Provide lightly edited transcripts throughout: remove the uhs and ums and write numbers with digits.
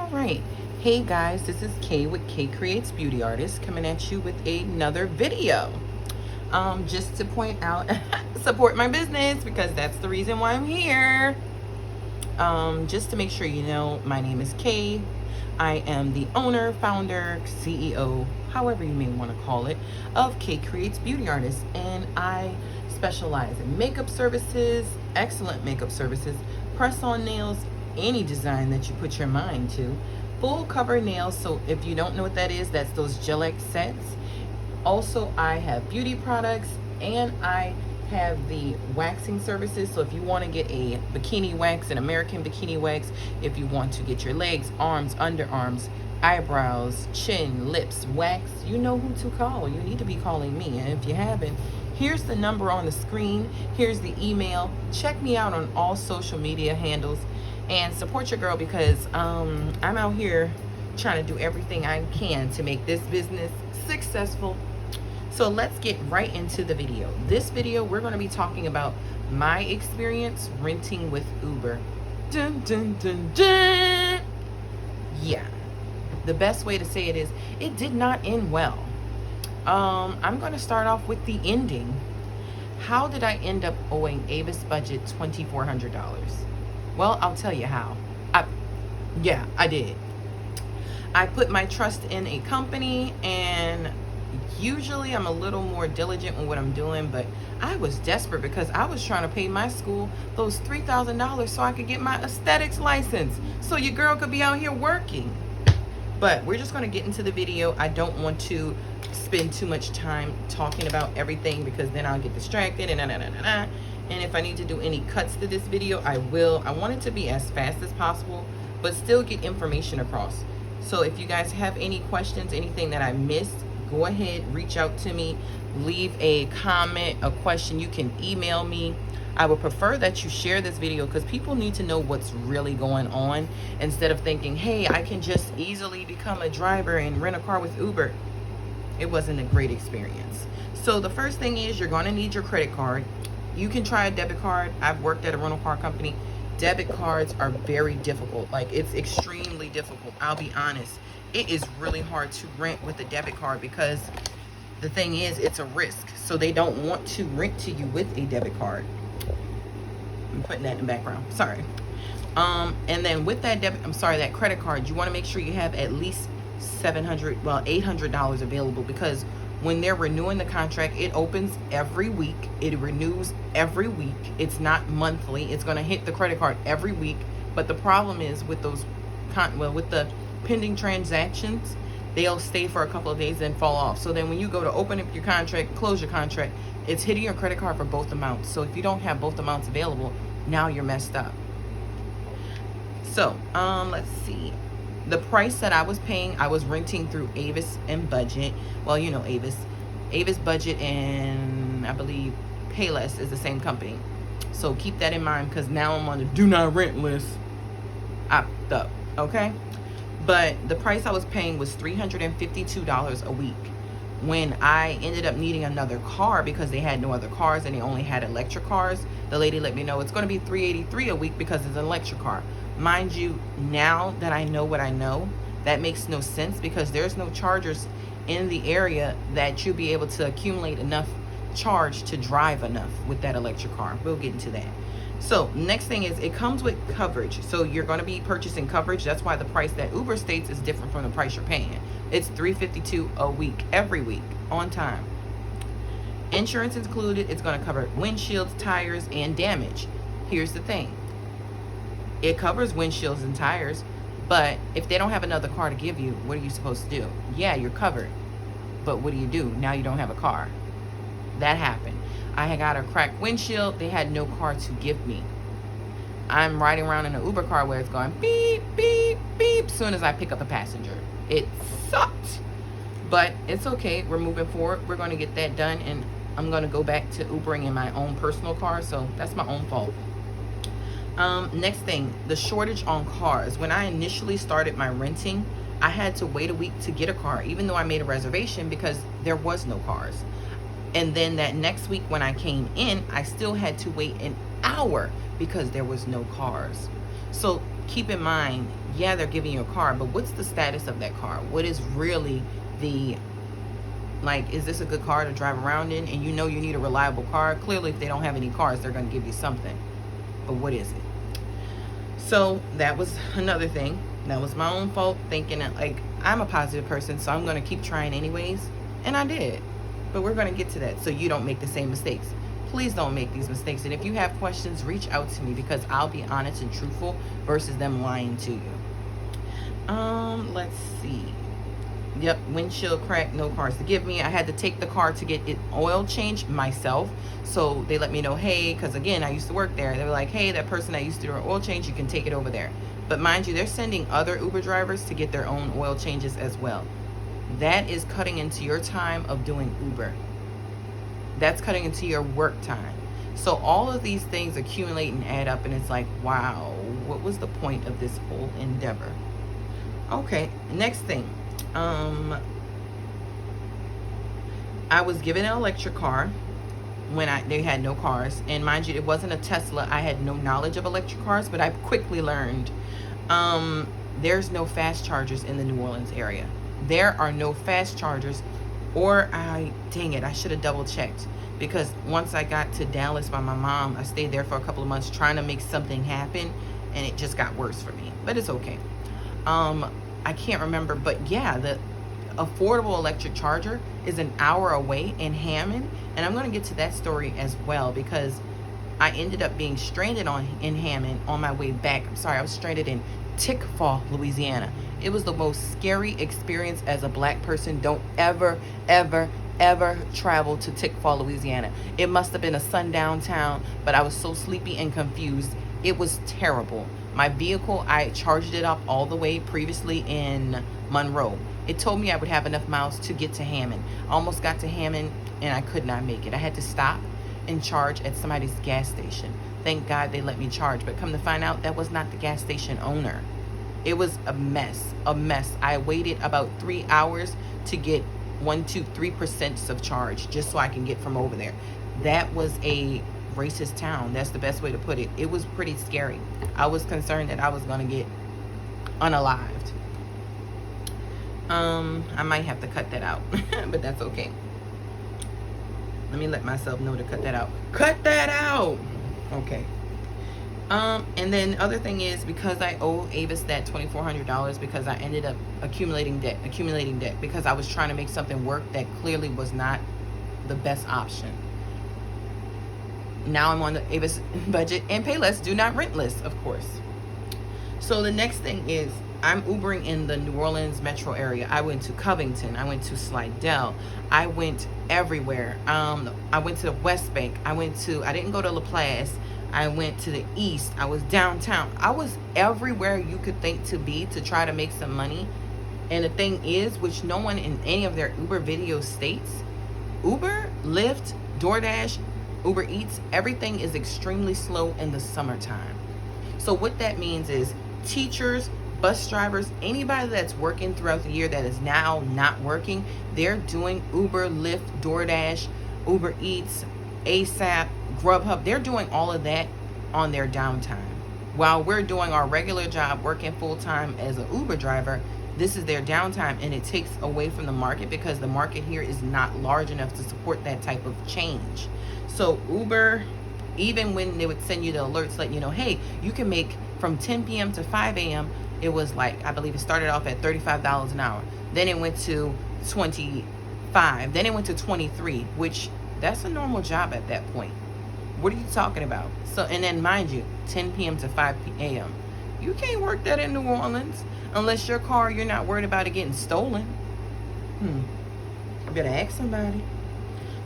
All right. Hey guys, this is Kay with Kay Creates Beauty Artist coming at you with another video. Just to point out, support my business because that's the reason why I'm here. Just to make sure you know, my name is Kay. I am the owner, founder, CEO, however you may want to call it, of Kay Creates Beauty Artist. And I specialize in makeup services, excellent makeup services, press-on nails, any design that you put your mind to, full cover nails. So if you don't know what that is, that's those Gel-X sets. Also, I have beauty products and I have the waxing services. So if you want to get a bikini wax, an American bikini wax, if you want to get your legs, arms, underarms, eyebrows, chin, lips, wax, you know who to call. You need to be calling me. And if you haven't, here's the number on the screen. Here's the email. Check me out on all social media handles and support your girl because I'm out here trying to do everything I can to make this business successful. So let's get right into the video. This video, we're going to be talking about my experience renting with Uber. Dun, dun, dun, dun. Yeah, the best way to say it is it did not end well. I'm going to start off with the ending. How did I end up owing Avis Budget $2,400? Well, I'll tell you how. I did. I put my trust in a company, and usually I'm a little more diligent in what I'm doing, but I was desperate because I was trying to pay my school those $3,000 so I could get my aesthetics license so your girl could be out here working. But we're just going to get into the video. I don't want to spend too much time talking about everything because then I'll get distracted and if I need to do any cuts to this video, I will. I want it to be as fast as possible, but still get information across. So if you guys have any questions, anything that I missed, go ahead, reach out to me, leave a comment, a question. You can email me. I would prefer that you share this video because people need to know what's really going on instead of thinking, hey, I can just easily become a driver and rent a car with Uber. It wasn't a great experience. So the first thing is you're going to need your credit card. You can try a debit card. I've worked at a rental car company. Debit cards are very difficult. Like, it's extremely difficult. I'll be honest. It is really hard to rent with a debit card because the thing is, it's a risk. So they don't want to rent to you with a debit card. I'm putting that in the background. Sorry. And then with that that credit card, you want to make sure you have at least $800 available because when they're renewing the contract, it opens every week. It renews every week. It's not monthly. It's going to hit the credit card every week. But the problem is with those, with the pending transactions, they'll stay for a couple of days and fall off. So then when you go to open up your contract, close your contract, it's hitting your credit card for both amounts. So if you don't have both amounts available, now you're messed up. So let's see. The price that I was paying, I was renting through Avis and Budget. Well, you know Avis Budget and I believe Payless is the same company. So keep that in mind because now I'm on the do not rent list. Opt up, okay? But the price I was paying was $352 a week. When I ended up needing another car because they had no other cars and they only had electric cars, the lady let me know it's going to be $383 a week because it's an electric car. Mind you, now that I know what I know, that makes no sense because there's no chargers in the area that you'll be able to accumulate enough charge to drive enough with that electric car. We'll get into that. So next thing is it comes with coverage. So you're going to be purchasing coverage. That's why the price that Uber states is different from the price you're paying. It's $352 a week, every week, on time. Insurance included. It's going to cover windshields, tires, and damage. Here's the thing. It covers windshields and tires, but if they don't have another car to give you, what are you supposed to do? Yeah, you're covered, but what do? Now you don't have a car. That happened. I had got a cracked windshield. They had no car to give me. I'm riding around in an Uber car where it's going beep, beep, beep as soon as I pick up a passenger. It sucked, but it's okay. We're moving forward. We're going to get that done, and I'm going to go back to Ubering in my own personal car, so that's my own fault. Next thing, the shortage on cars. When I initially started my renting, I had to wait a week to get a car, even though I made a reservation because there was no cars. And then that next week when I came in, I still had to wait an hour because there was no cars. So keep in mind, yeah, they're giving you a car, but what's the status of that car? What is really the, like, is this a good car to drive around in? And you know you need a reliable car. Clearly, if they don't have any cars, they're going to give you something. But what is it? So that was another thing. That was my own fault, thinking that, like, I'm a positive person, so I'm going to keep trying anyways. And I did. But we're going to get to that so you don't make the same mistakes. Please don't make these mistakes. And if you have questions, reach out to me, because I'll be honest and truthful versus them lying to you. Let's see. Yep, windshield crack, no cars to give me. I had to take the car to get it oil changed myself. So they let me know, hey, because again, I used to work there. They were like, hey, that person that used to do an oil change, you can take it over there. But mind you, they're sending other Uber drivers to get their own oil changes as well. That is cutting into your time of doing Uber. That's cutting into your work time. So all of these things accumulate and add up, and it's like, wow, what was the point of this whole endeavor? Okay, next thing. I was given an electric car when they had no cars, and mind you, it wasn't a Tesla. I had no knowledge of electric cars, but I quickly learned there's no fast chargers in the New Orleans area. There are no fast chargers, or dang it, I should have double checked, because once I got to Dallas by my mom, I stayed there for a couple of months trying to make something happen, and it just got worse for me, but it's okay. I can't remember, but yeah, the affordable electric charger is an hour away in Hammond, and I'm going to get to that story as well, because I ended up being stranded in Hammond on my way back. I'm sorry, I was stranded in Tickfaw, Louisiana. It was the most scary experience as a black person. Don't ever, ever, ever travel to Tickfaw, Louisiana. It must have been a sundown town, but I was so sleepy and confused. It was terrible. My vehicle, I charged it up all the way previously in Monroe. It told me I would have enough miles to get to Hammond. I almost got to Hammond and I could not make it. I had to stop and charge at somebody's gas station. Thank God they let me charge, but come to find out, that was not the gas station owner. It was a mess, a mess. I waited about 3 hours to get 3% of charge just so I can get from over there. That was a racist town. That's the best way to put it. It was pretty scary. I was concerned that I was going to get unalived. I might have to cut that out, but that's okay. Let me let myself know to cut that out. Cut that out! Okay. And then other thing is, because I owe Avis that $2,400 because I ended up accumulating debt because I was trying to make something work that clearly was not the best option. Now I'm on the Avis budget and pay less, do not rent list, of course. So the next thing is, I'm Ubering in the New Orleans metro area. I went to Covington. I went to Slidell. I went everywhere. I went to the West Bank. I didn't go to LaPlace. I went to the East. I was downtown. I was everywhere you could think to be to try to make some money. And the thing is, which no one in any of their Uber videos states, Uber, Lyft, DoorDash, Uber Eats, everything is extremely slow in the summertime. So what that means is teachers, bus drivers, anybody that's working throughout the year that is now not working, they're doing Uber, Lyft, DoorDash, Uber Eats, ASAP, Grubhub. They're doing all of that on their downtime. While we're doing our regular job, working full-time as an Uber driver, this is their downtime, and it takes away from the market because the market here is not large enough to support that type of change. So Uber, even when they would send you the alerts letting you know, hey, you can make from 10 p.m. to 5 a.m., it was like, I believe it started off at $35 an hour. Then it went to 25. Then it went to 23, which that's a normal job at that point. What are you talking about? So, and then mind you, 10 p.m. to 5 a.m. You can't work that in New Orleans unless your car, you're not worried about it getting stolen. I better ask somebody.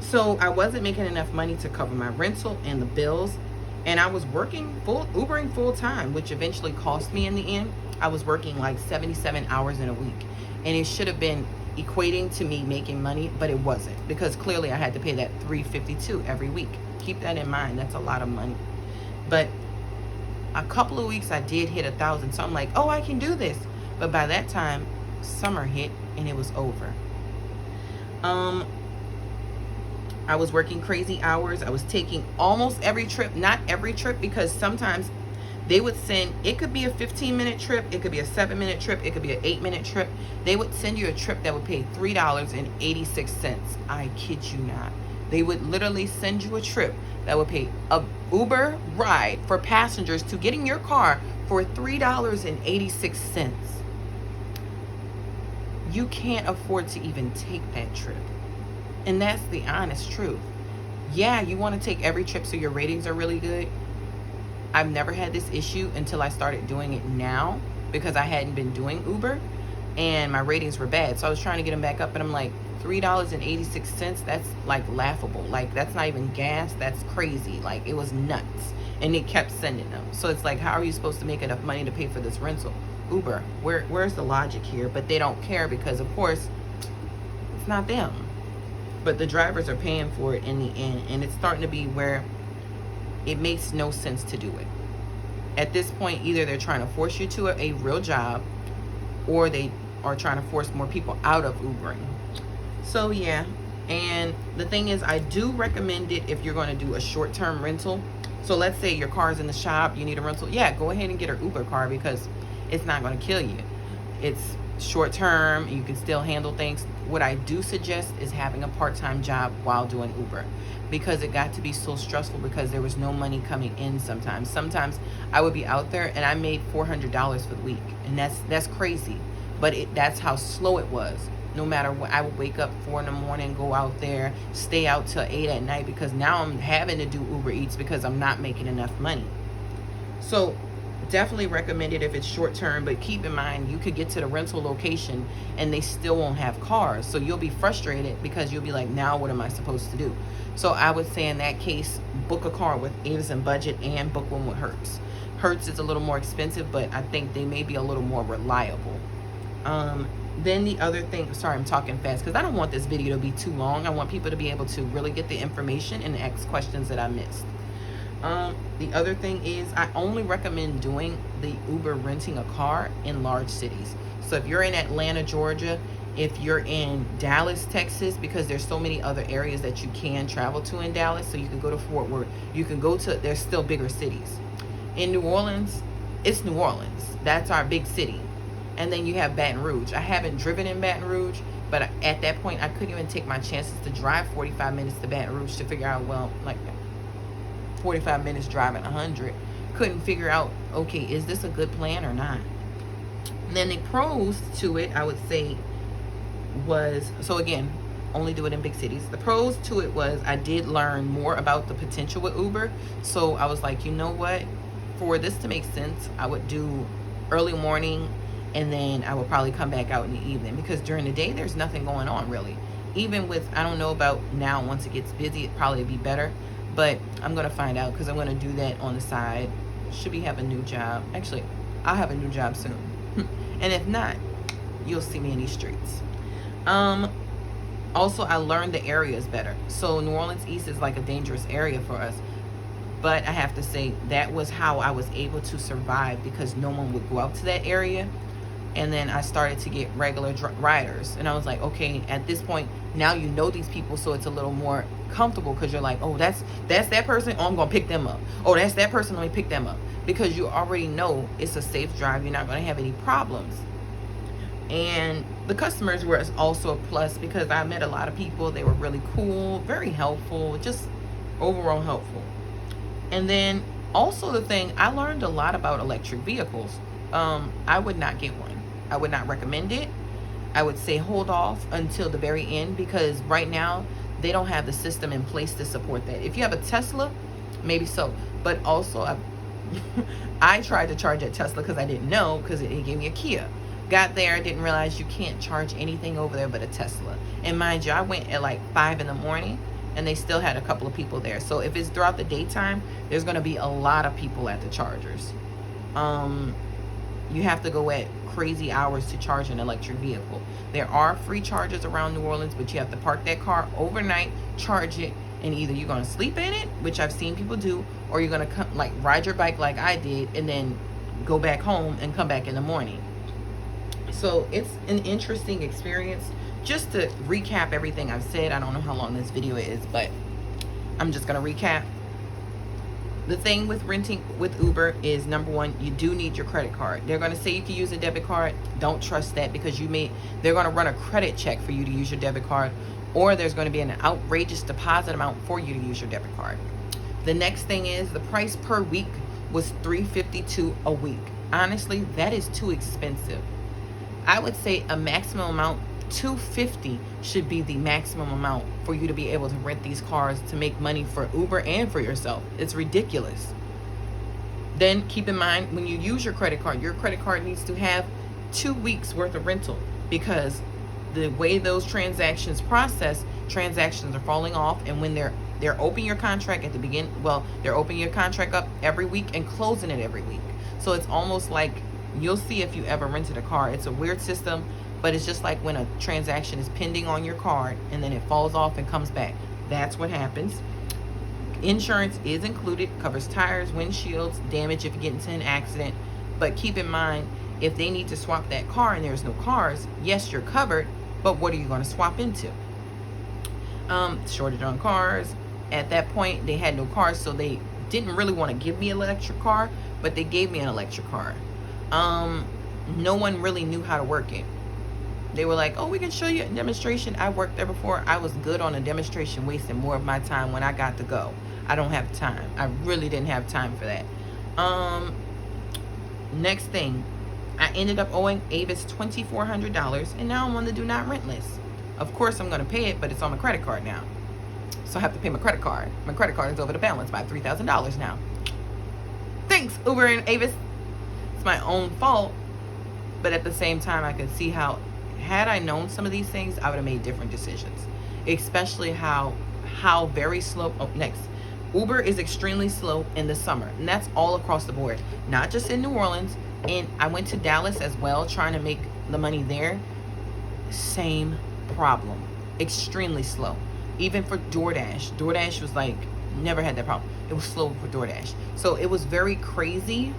So I wasn't making enough money to cover my rental and the bills. And I was Ubering full time, which eventually cost me in the end. I was working like 77 hours in a week. And it should have been equating to me making money, but it wasn't, because clearly I had to pay that $352 every week. Keep that in mind. That's a lot of money. But a couple of weeks I did hit 1,000. So I'm like, oh, I can do this. But by that time, summer hit and it was over. I was working crazy hours. I was taking almost every trip, not every trip, because sometimes They would send, it could be a 15-minute trip, it could be a 7-minute trip, it could be an 8-minute trip. They would send you a trip that would pay $3.86. I kid you not. They would literally send you a trip that would pay a Uber ride for passengers to get in your car for $3.86. You can't afford to even take that trip. And that's the honest truth. Yeah, you want to take every trip so your ratings are really good. I've never had this issue until I started doing it now, because I hadn't been doing Uber and my ratings were bad. So I was trying to get them back up, and I'm like, $3.86, that's like laughable. Like, that's not even gas, that's crazy. Like, it was nuts. And it kept sending them. So it's like, how are you supposed to make enough money to pay for this rental? Uber, where's the logic here? But they don't care, because of course it's not them, but the drivers are paying for it in the end. And it's starting to be where it makes no sense to do it. At this point, either they're trying to force you to a real job, or they are trying to force more people out of Ubering. So yeah, and the thing is, I do recommend it if you're going to do a short-term rental. So let's say your car's in the shop, you need a rental. Yeah, go ahead and get an Uber car, because it's not going to kill you. It's short-term, you can still handle things. What I do suggest is having a part-time job while doing Uber, because it got to be so stressful, because there was no money coming in sometimes. Sometimes I would be out there and I made $400 for the week, and that's crazy. But that's how slow it was. No matter what, I would wake up 4 in the morning, go out there, stay out till 8 at night, because now I'm having to do Uber Eats because I'm not making enough money. So definitely recommend it if it's short term, but keep in mind, you could get to the rental location and they still won't have cars. So you'll be frustrated, because you'll be like, now what am I supposed to do? So I would say in that case, book a car with Avis and Budget, and book one with Hertz. Hertz is a little more expensive, but I think they may be a little more reliable. Then the other thing, sorry, I'm talking fast because I don't want this video to be too long. I want people to be able to really get the information and ask questions that I missed. The other thing is, I only recommend doing the Uber renting a car in large cities. So if you're in Atlanta, Georgia, if you're in Dallas, Texas, because there's so many other areas that you can travel to in Dallas. So you can go to Fort Worth, you can go to, there's still bigger cities. In New Orleans, it's New Orleans. That's our big city. And then you have Baton Rouge. I haven't driven in Baton Rouge, but at that point, I couldn't even take my chances to drive 45 minutes to Baton Rouge to figure out, well, like 45 minutes driving 100. Couldn't figure out, okay, is this a good plan or not? And then the pros to it, I would say, was, so again, only do it in big cities. The pros to it was, I did learn more about the potential with Uber. So I was like, you know what? For this to make sense, I would do early morning, and then I will probably come back out in the evening, because during the day there's nothing going on really. Even with, I don't know about now, once it gets busy it probably be better, but I'm gonna find out, because I'm gonna do that on the side. Should be have a new job. Actually, I'll have a new job soon. And if not, you'll see me in these streets. Also, I learned the areas better. So New Orleans East is like a dangerous area for us, but I have to say that was how I was able to survive, because no one would go out to that area. And then I started to get regular riders, and I was like, okay, at this point now you know these people, so it's a little more comfortable, because you're like, oh, that's that person, oh, I'm gonna pick them up. Oh, that's that person, let me pick them up, because you already know it's a safe drive, you're not going to have any problems. And the customers were also a plus, because I met a lot of people. They were really cool, very helpful, just overall helpful. And then also the thing, I learned a lot about electric vehicles. I would not get one. I would not recommend it. I would say hold off until the very end, because right now they don't have the system in place to support that. If you have a Tesla, maybe so. But also, I tried to charge at Tesla because I didn't know, because it gave me a Kia. Got there, didn't realize you can't charge anything over there but a Tesla. And mind you, I went at like 5 in the morning, and they still had a couple of people there. So if it's throughout the daytime, there's going to be a lot of people at the chargers. You have to go at crazy hours to charge an electric vehicle. There are free chargers around New Orleans, but you have to park that car overnight, charge it, and either you're going to sleep in it, which I've seen people do, or you're going to come, like ride your bike like I did, and then go back home and come back in the morning. So it's an interesting experience. Just to recap everything I've said, I don't know how long this video is, but I'm just going to recap. The thing with renting with Uber is, number one, you do need your credit card. They're going to say you can use a debit card. Don't trust that, because they're going to run a credit check for you to use your debit card, or there's going to be an outrageous deposit amount for you to use your debit card. The next thing is, the price per week was $352 a week. Honestly, that is too expensive. I would say a maximum amount, $250 should be the maximum amount for you to be able to rent these cars to make money for Uber and for yourself. It's ridiculous. Then keep in mind, when you use your credit card needs to have 2 weeks worth of rental, because the way those transactions are falling off. And when they're opening your contract at the beginning, they're opening your contract up every week and closing it every week. So it's almost like, you'll see if you ever rented a car. It's a weird system, but it's just like when a transaction is pending on your card and then it falls off and comes back. That's what happens. Insurance is included, covers tires, windshields, damage if you get into an accident. But keep in mind, if they need to swap that car and there's no cars, yes, you're covered, but what are you going to swap into? Shortage on cars. At that point, they had no cars, so they didn't really want to give me an electric car, but they gave me an electric car. No one really knew how to work it. They were like, oh, we can show you a demonstration. I worked there before. I was good on a demonstration, wasting more of my time when I got to go. I don't have time. I really didn't have time for that. Next thing, I ended up owing Avis $2,400, and now I'm on the do not rent list. Of course, I'm going to pay it, but it's on my credit card now. So I have to pay my credit card. My credit card is over the balance by $3,000 now. Thanks, Uber and Avis. It's my own fault. But at the same time, I could see how, had I known some of these things, I would have made different decisions. Especially how very slow. Oh, next. Uber is extremely slow in the summer. And that's all across the board. Not just in New Orleans. And I went to Dallas as well, trying to make the money there. Same problem. Extremely slow. Even for DoorDash. DoorDash was like, never had that problem. It was slow for DoorDash. So it was very crazy.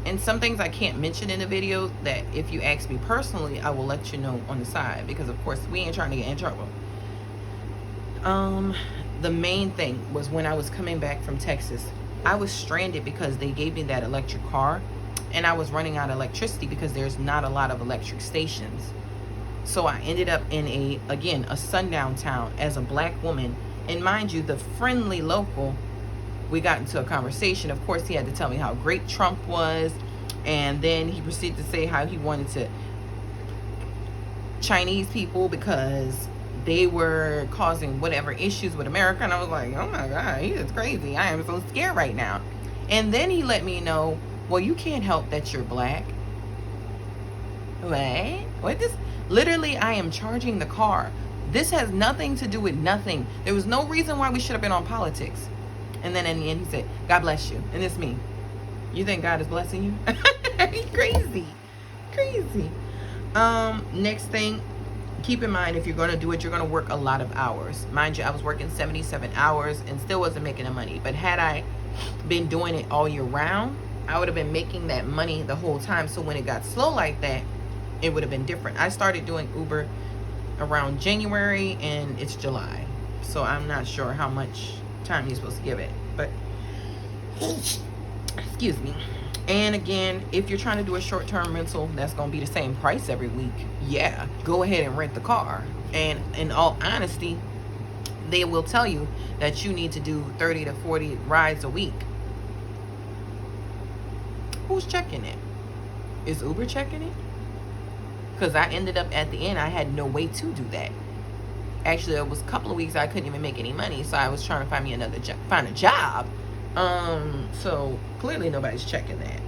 And some things I can't mention in the video that if you ask me personally, I will let you know on the side. Because, of course, we ain't trying to get in trouble. The main thing was when I was coming back from Texas, I was stranded because they gave me that electric car. And I was running out of electricity because there's not a lot of electric stations. So I ended up in a sundown town as a black woman. And mind you, the friendly local, we got into a conversation. Of course, he had to tell me how great Trump was. And then he proceeded to say how he wanted to Chinese people because they were causing whatever issues with America. And I was like, oh my God, he is crazy. I am so scared right now. And then he let me know, well, you can't help that you're black. What this? Literally, I am charging the car. This has nothing to do with nothing. There was no reason why we should have been on politics. And then in the end, he said, God bless you. And it's me. You think God is blessing you? Crazy. Next thing, keep in mind, if you're going to do it, you're going to work a lot of hours. Mind you, I was working 77 hours and still wasn't making the money. But had I been doing it all year round, I would have been making that money the whole time. So when it got slow like that, it would have been different. I started doing Uber around January and it's July. So I'm not sure how much time you're supposed to give it. But, excuse me. And again, if you're trying to do a short-term rental, that's going to be the same price every week. Yeah, go ahead and rent the car. And in all honesty, they will tell you that you need to do 30 to 40 rides a week. Who's checking it? Is Uber checking it? Because I ended up at the end, I had no way to do that. Actually, it was a couple of weeks I couldn't even make any money, so I was trying to find me find a job. So clearly nobody's checking that.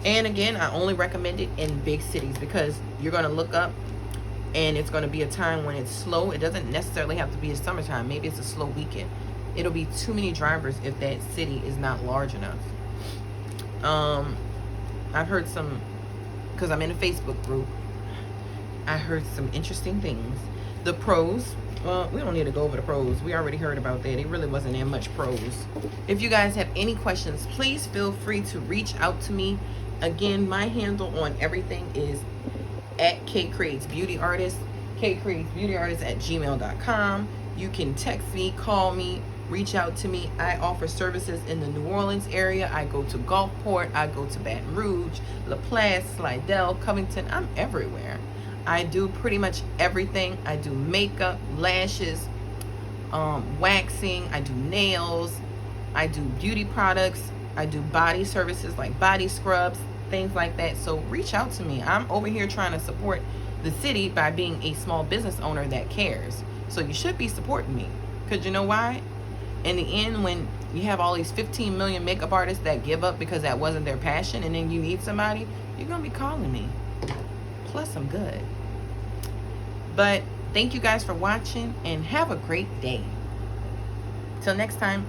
And again, I only recommend it in big cities because you're going to look up and it's going to be a time when it's slow. It doesn't necessarily have to be a summertime. Maybe it's a slow weekend. It'll be too many drivers if that city is not large enough. I've heard some, because I'm in a Facebook group, I heard some interesting things. The pros, well, we don't need to go over the pros. We already heard about that. It really wasn't that much pros. If you guys have any questions, please feel free to reach out to me. Again, my handle on everything is at @KCreatesBeautyArtist, KCreatesBeautyArtist@gmail.com. You can text me, call me, reach out to me. I offer services in the New Orleans area. I go to Gulfport. I go to Baton Rouge, LaPlace, Slidell, Covington. I'm everywhere. I do pretty much everything. I do makeup, lashes, waxing. I do nails. I do beauty products. I do body services like body scrubs, things like that. So reach out to me. I'm over here trying to support the city by being a small business owner that cares. So you should be supporting me. Because you know why? In the end, when you have all these 15 million makeup artists that give up because that wasn't their passion, and then you need somebody, you're going to be calling me. Plus, I'm good. But thank you guys for watching, and have a great day. Till next time.